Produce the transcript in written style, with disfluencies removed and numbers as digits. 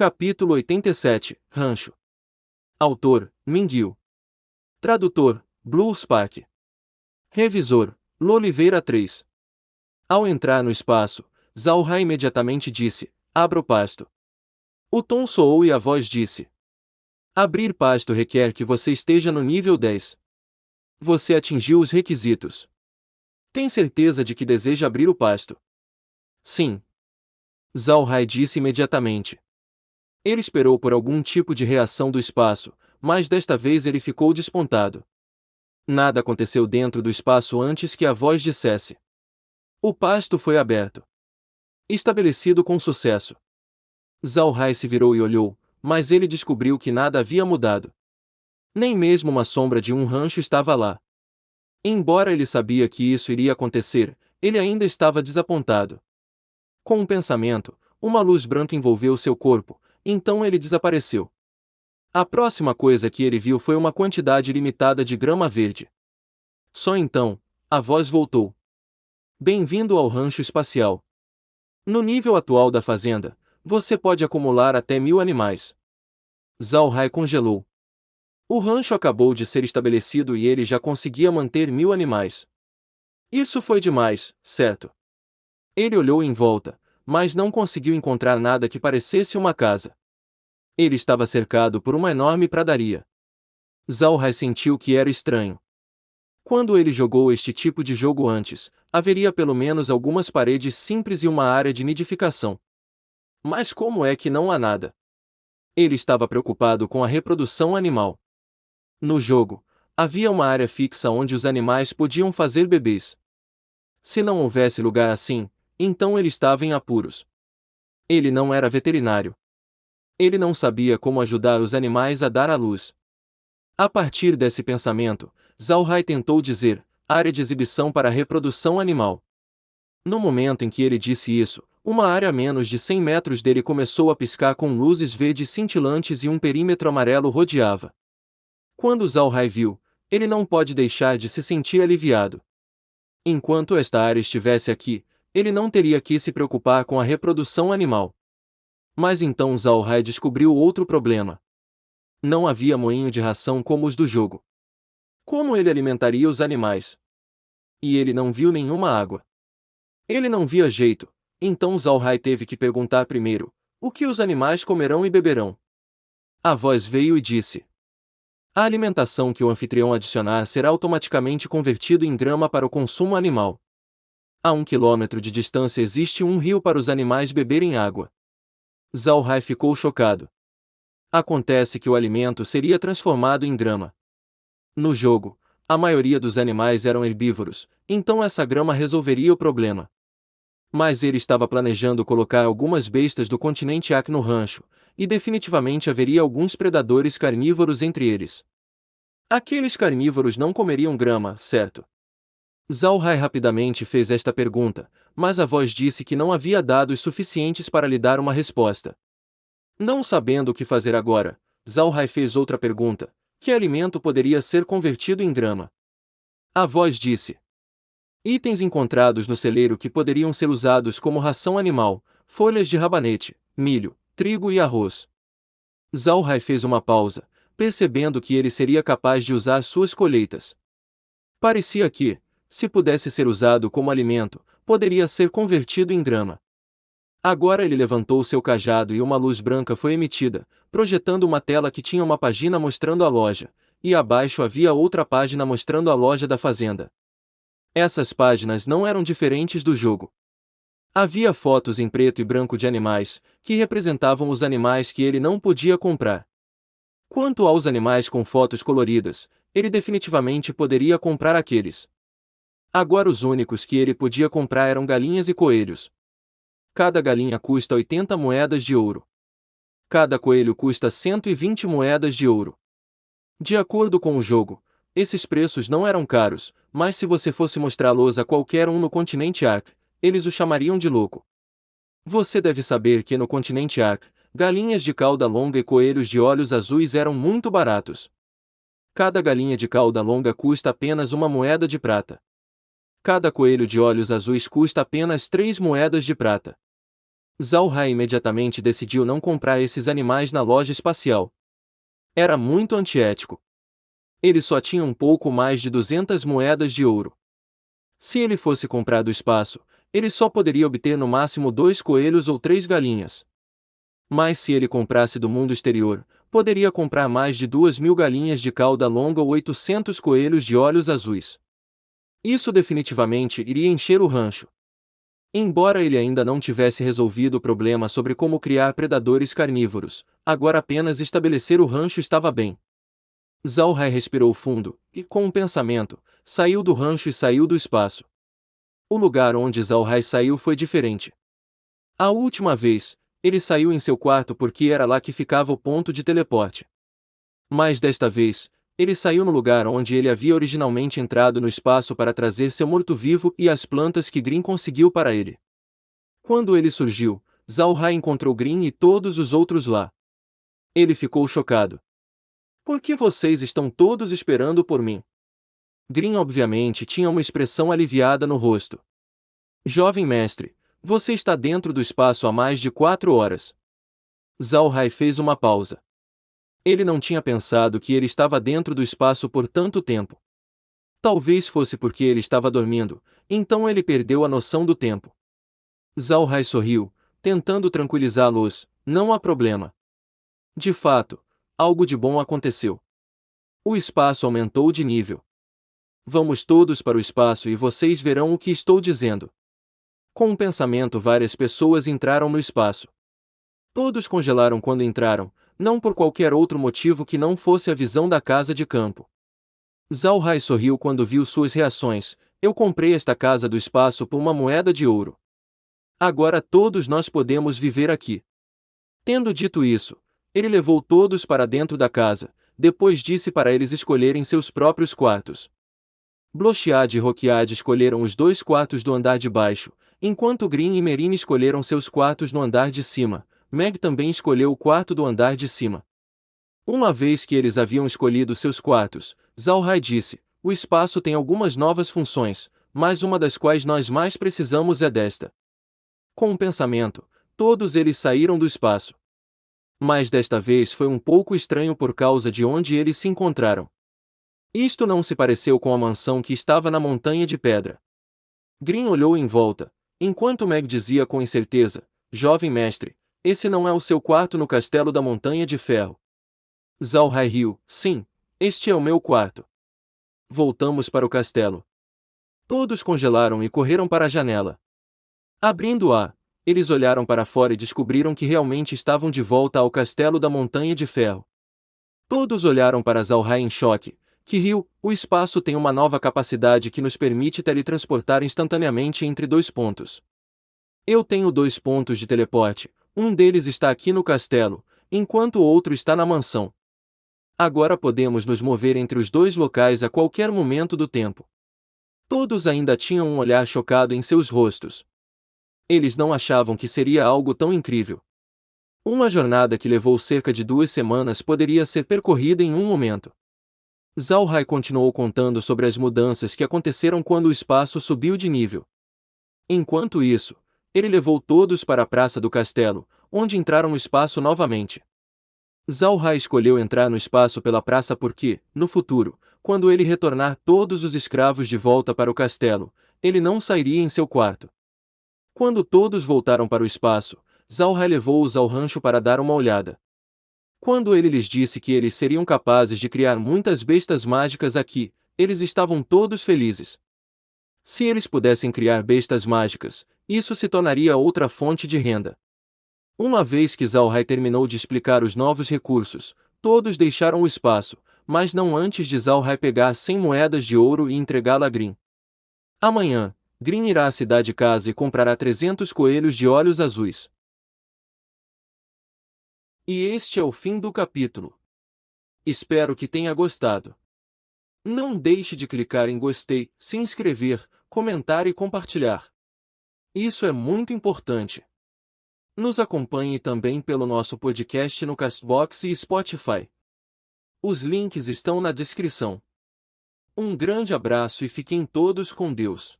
Capítulo 87, Rancho. Autor, Minguil. Tradutor, Blue Spark. Revisor, Loliveira 3. Ao entrar no espaço, Zhao Hai imediatamente disse, abra o pasto. O tom soou e a voz disse. Abrir pasto requer que você esteja no nível 10. Você atingiu os requisitos. Tem certeza de que deseja abrir o pasto? Sim. Zhao Hai disse imediatamente. Ele esperou por algum tipo de reação do espaço, mas desta vez ele ficou despontado. Nada aconteceu dentro do espaço antes que a voz dissesse. O pasto foi aberto. Estabelecido com sucesso. Zhao Hai se virou e olhou, mas ele descobriu que nada havia mudado. Nem mesmo uma sombra de um rancho estava lá. Embora ele sabia que isso iria acontecer, ele ainda estava desapontado. Com um pensamento, uma luz branca envolveu seu corpo, então ele desapareceu. A próxima coisa que ele viu foi uma quantidade limitada de grama verde. Só então, a voz voltou. Bem-vindo ao rancho espacial. No nível atual da fazenda, você pode acumular até 1000 animais. Zhao Hai congelou. O rancho acabou de ser estabelecido e ele já conseguia manter 1000 animais. Isso foi demais, certo? Ele olhou em volta, mas não conseguiu encontrar nada que parecesse uma casa. Ele estava cercado por uma enorme pradaria. Zhao Hai sentiu que era estranho. Quando ele jogou este tipo de jogo antes, haveria pelo menos algumas paredes simples e uma área de nidificação. Mas como é que não há nada? Ele estava preocupado com a reprodução animal. No jogo, havia uma área fixa onde os animais podiam fazer bebês. Se não houvesse lugar assim, então ele estava em apuros. Ele não era veterinário. Ele não sabia como ajudar os animais a dar à luz. A partir desse pensamento, Zhao Hai tentou dizer, área de exibição para a reprodução animal. No momento em que ele disse isso, uma área a menos de 100 metros dele começou a piscar com luzes verdes cintilantes e um perímetro amarelo rodeava. Quando Zhao Hai viu, ele não pode deixar de se sentir aliviado. Enquanto esta área estivesse aqui, ele não teria que se preocupar com a reprodução animal. Mas então Zhao Hai descobriu outro problema. Não havia moinho de ração como os do jogo. Como ele alimentaria os animais? E ele não viu nenhuma água. Ele não via jeito, então Zhao Hai teve que perguntar primeiro, o que os animais comerão e beberão? A voz veio e disse. A alimentação que o anfitrião adicionar será automaticamente convertido em grama para o consumo animal. A 1 quilômetro de distância existe um rio para os animais beberem água. Zhao Hai ficou chocado. Acontece que o alimento seria transformado em grama. No jogo, a maioria dos animais eram herbívoros, então essa grama resolveria o problema. Mas ele estava planejando colocar algumas bestas do continente Ak no rancho, e definitivamente haveria alguns predadores carnívoros entre eles. Aqueles carnívoros não comeriam grama, certo? Zhao Hai rapidamente fez esta pergunta, mas a voz disse que não havia dados suficientes para lhe dar uma resposta. Não sabendo o que fazer agora, Zhao Hai fez outra pergunta: que alimento poderia ser convertido em grama? A voz disse. Itens encontrados no celeiro que poderiam ser usados como ração animal, folhas de rabanete, milho, trigo e arroz. Zhao Hai fez uma pausa, percebendo que ele seria capaz de usar suas colheitas. Parecia que, se pudesse ser usado como alimento, poderia ser convertido em grama. Agora ele levantou seu cajado e uma luz branca foi emitida, projetando uma tela que tinha uma página mostrando a loja, e abaixo havia outra página mostrando a loja da fazenda. Essas páginas não eram diferentes do jogo. Havia fotos em preto e branco de animais, que representavam os animais que ele não podia comprar. Quanto aos animais com fotos coloridas, ele definitivamente poderia comprar aqueles. Agora os únicos que ele podia comprar eram galinhas e coelhos. Cada galinha custa 80 moedas de ouro. Cada coelho custa 120 moedas de ouro. De acordo com o jogo, esses preços não eram caros, mas se você fosse mostrá-los a qualquer um no continente Ak, eles o chamariam de louco. Você deve saber que no continente Ak, galinhas de cauda longa e coelhos de olhos azuis eram muito baratos. Cada galinha de cauda longa custa apenas 1 moeda de prata. Cada coelho de olhos azuis custa apenas 3 moedas de prata. Zhao Hai imediatamente decidiu não comprar esses animais na loja espacial. Era muito antiético. Ele só tinha um pouco mais de 200 moedas de ouro. Se ele fosse comprar do espaço, ele só poderia obter no máximo 2 coelhos ou 3 galinhas. Mas se ele comprasse do mundo exterior, poderia comprar mais de 2.000 galinhas de cauda longa ou 800 coelhos de olhos azuis. Isso definitivamente iria encher o rancho. Embora ele ainda não tivesse resolvido o problema sobre como criar predadores carnívoros, agora apenas estabelecer o rancho estava bem. Zhao Hai respirou fundo, e, com um pensamento, saiu do rancho e saiu do espaço. O lugar onde Zhao Hai saiu foi diferente. A última vez, ele saiu em seu quarto porque era lá que ficava o ponto de teleporte. Mas desta vez, ele saiu no lugar onde ele havia originalmente entrado no espaço para trazer seu morto-vivo e as plantas que Green conseguiu para ele. Quando ele surgiu, Zhao Hai encontrou Green e todos os outros lá. Ele ficou chocado. Por que vocês estão todos esperando por mim? Green obviamente tinha uma expressão aliviada no rosto. Jovem mestre, você está dentro do espaço há mais de 4 horas. Zhao Hai fez uma pausa. Ele não tinha pensado que ele estava dentro do espaço por tanto tempo. Talvez fosse porque ele estava dormindo, então ele perdeu a noção do tempo. Zhao Hai sorriu, tentando tranquilizá-los. Não há problema. De fato, algo de bom aconteceu. O espaço aumentou de nível. Vamos todos para o espaço e vocês verão o que estou dizendo. Com um pensamento, várias pessoas entraram no espaço. Todos congelaram quando entraram, não por qualquer outro motivo que não fosse a visão da casa de campo. Zhao Hai sorriu quando viu suas reações. Eu comprei esta casa do espaço por uma moeda de ouro. Agora todos nós podemos viver aqui. Tendo dito isso, ele levou todos para dentro da casa, depois disse para eles escolherem seus próprios quartos. Blochiad e Roquiad escolheram os 2 quartos do andar de baixo, enquanto Green e Merine escolheram seus quartos no andar de cima. Meg também escolheu o quarto do andar de cima. Uma vez que eles haviam escolhido seus quartos, Zhao Hai disse, o espaço tem algumas novas funções, mas uma das quais nós mais precisamos é desta. Com um pensamento, todos eles saíram do espaço. Mas desta vez foi um pouco estranho por causa de onde eles se encontraram. Isto não se pareceu com a mansão que estava na montanha de pedra. Green olhou em volta, enquanto Meg dizia com incerteza, jovem mestre, esse não é o seu quarto no castelo da montanha de ferro. Zhao Hai riu, sim, este é o meu quarto. Voltamos para o castelo. Todos congelaram e correram para a janela. Abrindo-a, eles olharam para fora e descobriram que realmente estavam de volta ao castelo da montanha de ferro. Todos olharam para Zhao Hai em choque, que riu, o espaço tem uma nova capacidade que nos permite teletransportar instantaneamente entre 2 pontos. Eu tenho 2 pontos de teleporte, um deles está aqui no castelo, enquanto o outro está na mansão. Agora podemos nos mover entre os 2 locais a qualquer momento do tempo. Todos ainda tinham um olhar chocado em seus rostos. Eles não achavam que seria algo tão incrível. Uma jornada que levou cerca de 2 semanas poderia ser percorrida em um momento. Zhao Hai continuou contando sobre as mudanças que aconteceram quando o espaço subiu de nível. Enquanto isso, ele levou todos para a praça do castelo, onde entraram no espaço novamente. Zhao Hai escolheu entrar no espaço pela praça porque, no futuro, quando ele retornar todos os escravos de volta para o castelo, ele não sairia em seu quarto. Quando todos voltaram para o espaço, Zhao Hai levou-os ao rancho para dar uma olhada. Quando ele lhes disse que eles seriam capazes de criar muitas bestas mágicas aqui, eles estavam todos felizes. Se eles pudessem criar bestas mágicas, isso se tornaria outra fonte de renda. Uma vez que Zhao Hai terminou de explicar os novos recursos, todos deixaram o espaço, mas não antes de Zhao Hai pegar 100 moedas de ouro e entregá-la a Green. Amanhã, Green irá à cidade casa e comprará 300 coelhos de olhos azuis. E este é o fim do capítulo. Espero que tenha gostado. Não deixe de clicar em gostei, se inscrever, comentar e compartilhar. Isso é muito importante. Nos acompanhe também pelo nosso podcast no Castbox e Spotify. Os links estão na descrição. Um grande abraço e fiquem todos com Deus.